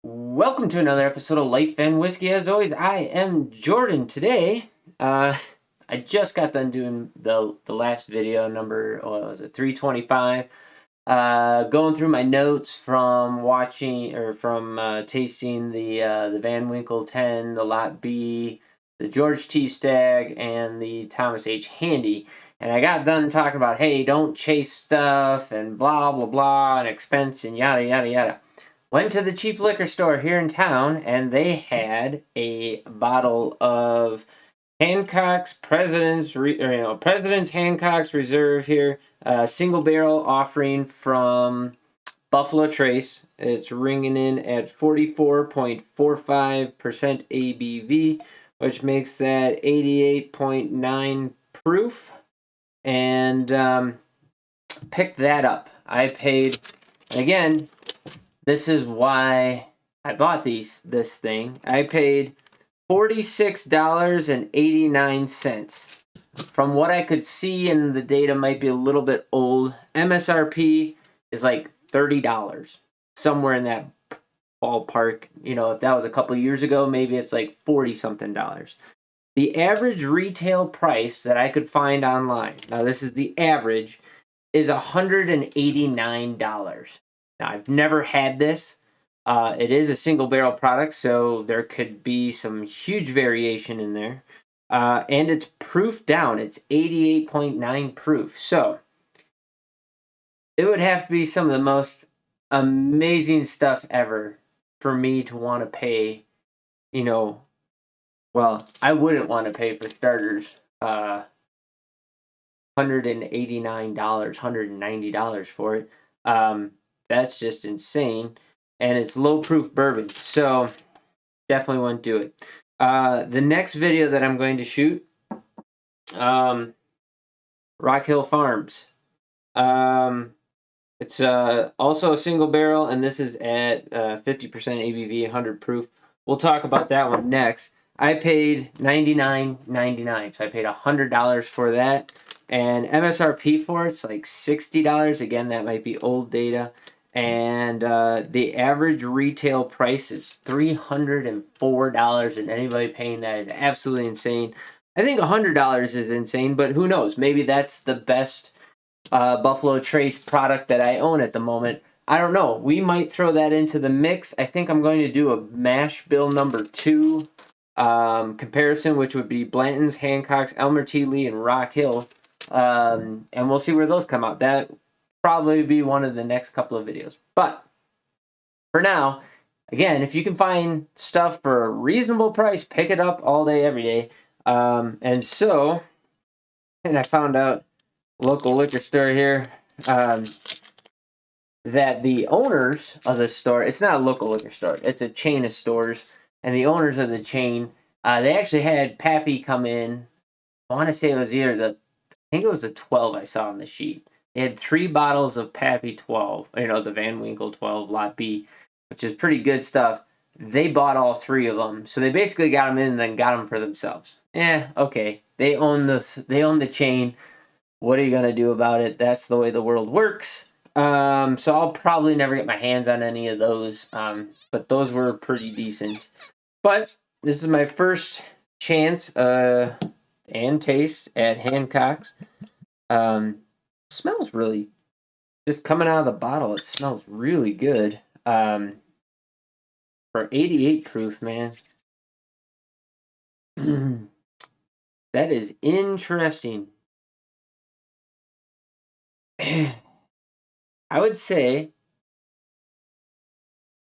Welcome to another episode of Life and Whiskey. As always, I am Jordan. Today, I just got done doing the last video, number what was it, 325. Going through my notes from watching or from tasting the Van Winkle 10, the Lot B, the George T. Stagg, and the Thomas H. Handy. And I got done talking about, hey, don't chase stuff and blah blah blah and expense and yada yada yada. Went to the cheap liquor store here in town, and they had a bottle of Hancock's President's Hancock's Reserve here, single barrel offering from Buffalo Trace. It's ringing in at 44.45% ABV, which makes that 88.9 proof. And picked that up. I paid, again, this is why I bought this thing. I paid $46.89. From what I could see, and the data might be a little bit old, MSRP is like $30, somewhere in that ballpark. You know, if that was a couple years ago, maybe it's like 40 something dollars. The average retail price that I could find online, now this is the average, is $189. Now, I've never had this. It is a single barrel product, so there could be some huge variation in there. And it's proof down. It's 88.9 proof. So it would have to be some of the most amazing stuff ever for me to want to pay, well, I wouldn't want to pay for starters $189, $190 for it. That's just insane. And it's low proof bourbon. So definitely wouldn't do it. The next video that I'm going to shoot, Rock Hill Farms. It's also a single barrel, and this is at 50% ABV, 100 proof. We'll talk about that one next. I paid $99.99, so I paid $100 for that. And MSRP for it's like $60. Again, that might be old data. And the average retail price is $304, and anybody paying that is absolutely insane. I think $100 is insane, but who knows? Maybe that's the best Buffalo Trace product that I own at the moment. I don't know. We might throw that into the mix. I think I'm going to do a mash bill number 2 comparison, which would be Blanton's, Hancock's, Elmer T. Lee, and Rock Hill. And we'll see where those come out. That probably be one of the next couple of videos. But for now, again, if you can find stuff for a reasonable price, pick it up all day, every day. And I found out, local liquor store here, that the owners of the store, it's not a local liquor store, it's a chain of stores, and the owners of the chain, they actually had Pappy come in. I want to say it was I think it was a 12 I saw on the sheet. They had 3 bottles of Pappy 12, the Van Winkle 12 Lot B, which is pretty good stuff. They bought all 3 of them, so they basically got them in and then got them for themselves. Okay, they own the chain. What are you gonna do about it? That's the way the world works. So I'll probably never get my hands on any of those. But those were pretty decent. But this is my first chance and taste at Hancock's. Smells really, just coming out of the bottle, it smells really good. For 88 proof, man. That is interesting. I would say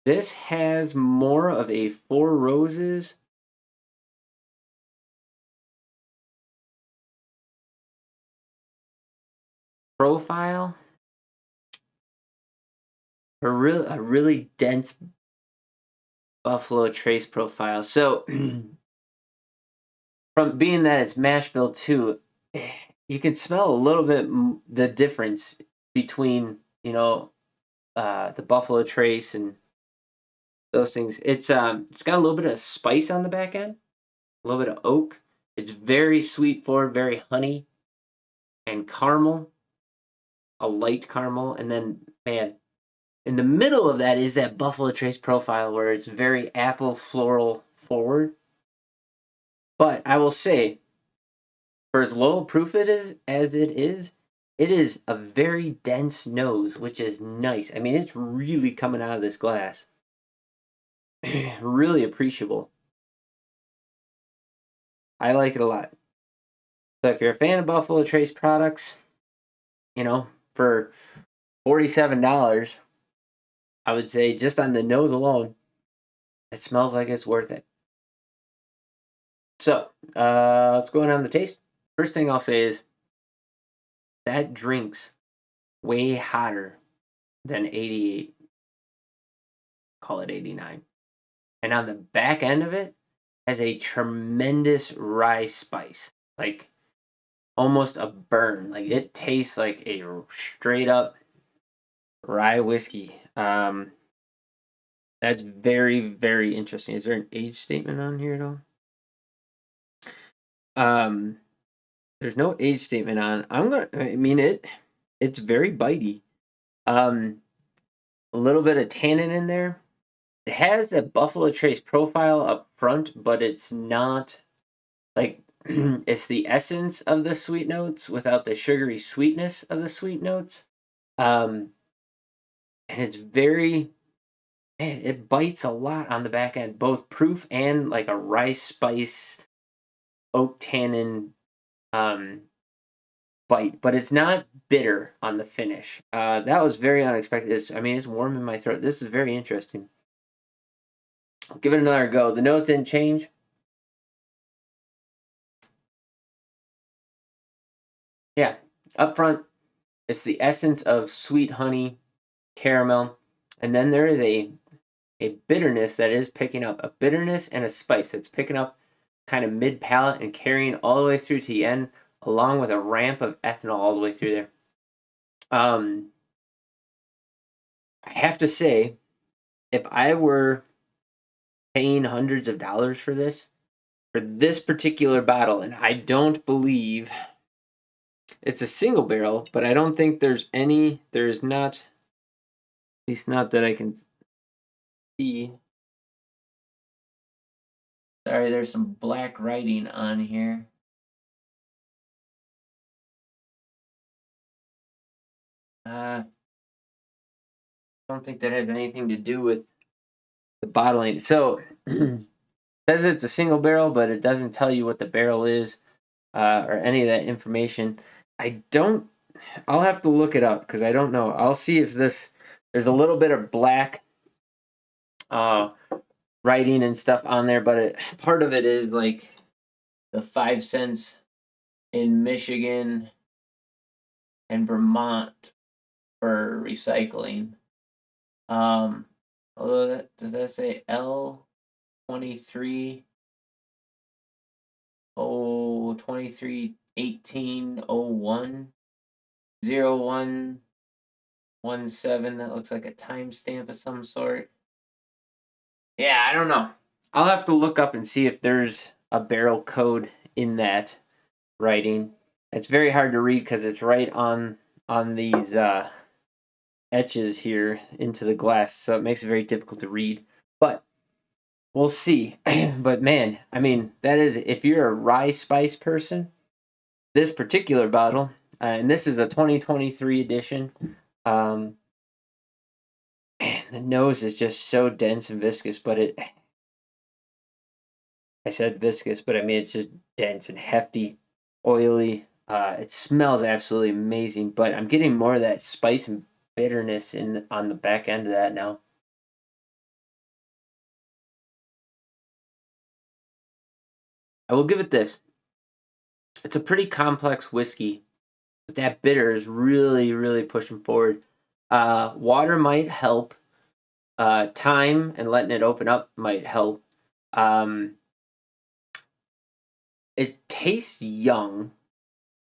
this has more of a Four Roses profile. A really dense Buffalo Trace profile. So from being that it's mash bill 2, you can smell a little bit the difference between, the Buffalo Trace and those things. It's got a little bit of spice on the back end, a little bit of oak. It's very sweet forward, very honey and caramel, a light caramel, and then, man, in In the middle of that is that Buffalo Trace profile where it's very apple floral forward. But I will say, for as low proof it is a very dense nose, which is nice. I mean, it's really coming out of this glass. Really appreciable. I like it a lot. So if you're a fan of Buffalo Trace products, for $47, I would say just on the nose alone, it smells like it's worth it. So let's go on the taste. First thing I'll say is that drink's way hotter than 88. Call it 89. And on the back end of it has a tremendous rye spice, like almost a burn. Like it tastes like a straight up rye whiskey. That's very, very interesting. Is there an age statement on here at all? There's no age statement on. It's very bitey. A little bit of tannin in there. It has a Buffalo Trace profile up front, but it's not like it's the essence of the sweet notes without the sugary sweetness of the sweet notes. And it's it bites a lot on the back end, both proof and like a rice spice, oak tannin bite, but it's not bitter on the finish. That was very unexpected. It's warm in my throat. This is very interesting. I'll give it another go. The nose didn't change. Yeah, up front, it's the essence of sweet honey, caramel, and then there is a bitterness that is picking up, a bitterness and a spice that's picking up kind of mid palate and carrying all the way through to the end, along with a ramp of ethanol all the way through there. I have to say, if I were paying hundreds of dollars for this particular bottle, and I don't believe it's a single barrel, but I don't think there's not, at least not that I can see. Sorry, there's some black writing on here. I don't think that has anything to do with the bottling. So it says it's a single barrel, but it doesn't tell you what the barrel is or any of that information. I'll have to look it up because I don't know. I'll see if there's a little bit of black writing and stuff on there, but part of it is like the 5 cents in Michigan and Vermont for recycling. Although does that say L23? 23 18 01 0117. That looks like a timestamp of some sort. Yeah, I don't know. I'll have to look up and see if there's a barrel code in that writing. It's very hard to read because it's right on these etches here into the glass, so it makes it very difficult to read. But we'll see. But man, that is, if you're a rye spice person, this particular bottle, and this is a 2023 edition. Man, the nose is just so dense and viscous, but I said viscous, but it's just dense and hefty, oily. It smells absolutely amazing, but I'm getting more of that spice and bitterness on the back end of that now. I will give it this. It's a pretty complex whiskey, but that bitter is really, really pushing forward. Water might help. Time and letting it open up might help. It tastes young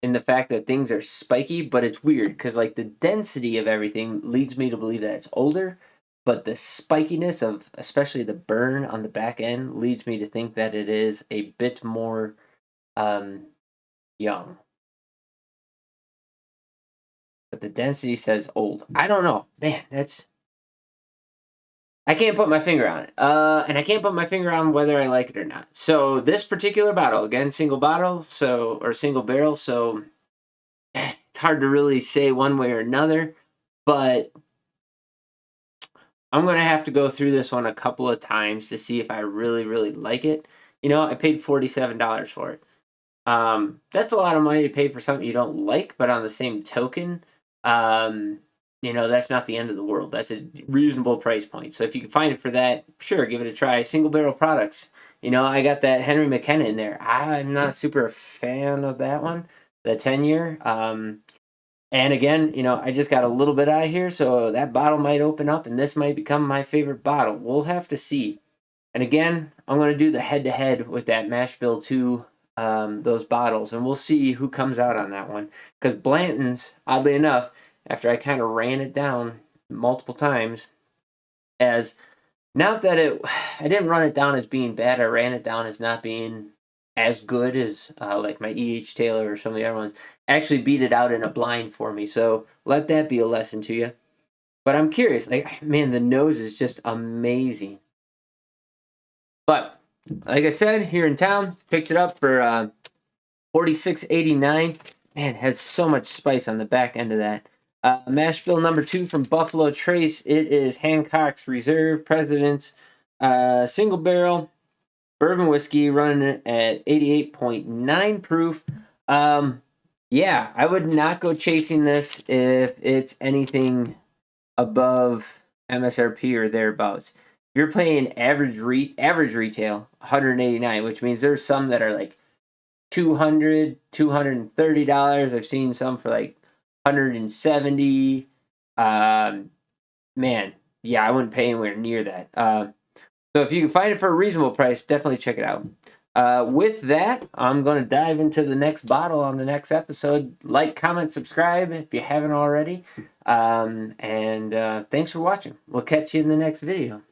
in the fact that things are spiky, but it's weird because like the density of everything leads me to believe that it's older, but the spikiness of especially the burn on the back end leads me to think that it is a bit more young. But the density says old. I don't know. Man, I can't put my finger on it. And I can't put my finger on whether I like it or not. So this particular bottle, again, single bottle, or single barrel, so it's hard to really say one way or another, but I'm gonna have to go through this one a couple of times to see if I really, really like it. I paid $47 for it. That's a lot of money to pay for something you don't like, but on the same token, um, that's not the end of the world. That's a reasonable price point. So if you can find it for that, sure, give it a try. Single barrel products. I got that Henry McKenna in there. I'm not super a fan of that one, the 10-year. And again, I just got a little bit out of here, so that bottle might open up and this might become my favorite bottle. We'll have to see. And again, I'm going to do the head to head with that Mash Bill 2, those bottles, and we'll see who comes out on that one. Because Blanton's, oddly enough, after I kind of ran it down multiple times, as not that I didn't run it down as being bad, I ran it down as not being as good as like my E.H. Taylor or some of the other ones. Actually beat it out in a blind for me. So let that be a lesson to you. But I'm curious, like, man, the nose is just amazing. But like I said, here in town, picked it up for $46.89. Man, it has so much spice on the back end of that. Mash bill number 2 from Buffalo Trace. It is Hancock's Reserve President's single barrel bourbon whiskey, running it at 88.9 proof. Yeah, I would not go chasing this if it's anything above MSRP or thereabouts. If you're paying average retail, 189, which means there's some that are like $200, $230. I've seen some for like 170. Man, yeah, I wouldn't pay anywhere near that. So if you can find it for a reasonable price, definitely check it out. With that, I'm going to dive into the next bottle on the next episode. Like, comment, subscribe if you haven't already. And thanks for watching. We'll catch you in the next video.